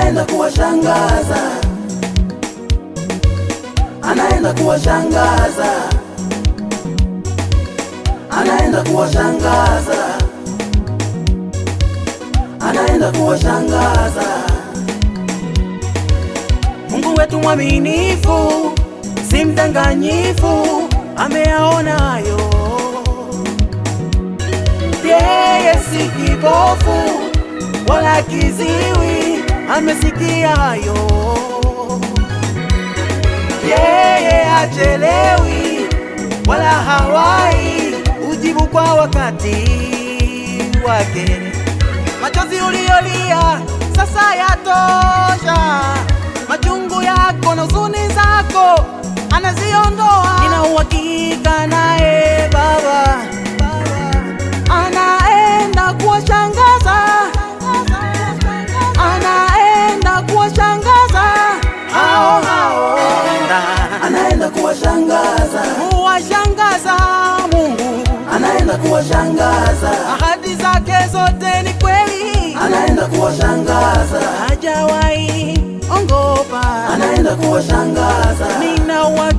anaenda kuwashangaza, anaenda kuwashangaza, anaenda kuwashangaza, anaenda kuwashangaza. Mungu wetu mwaminifu, si mdanganyifu, ameyaona hayo. Yeye si kipofu wala kiziwi, amesikia hayo. Yeye hachelewi wala hawai, ujibu kwa wakati wake. Machozi uliolia sasa yatosha, machungu yako na huzuni zako anaziondoa. Nina uhakika naye Baba anaenda kuwashangaza, anaenda kuwashangaza hao hao, anaenda kuwashangaza, kuwashangaza. Mungu anaenda kuwashangaza, ahadi zake zote ni kweli, anaenda kuwashangaza, hajawahi ongopa, anaenda kuwashangaza. nina uhakika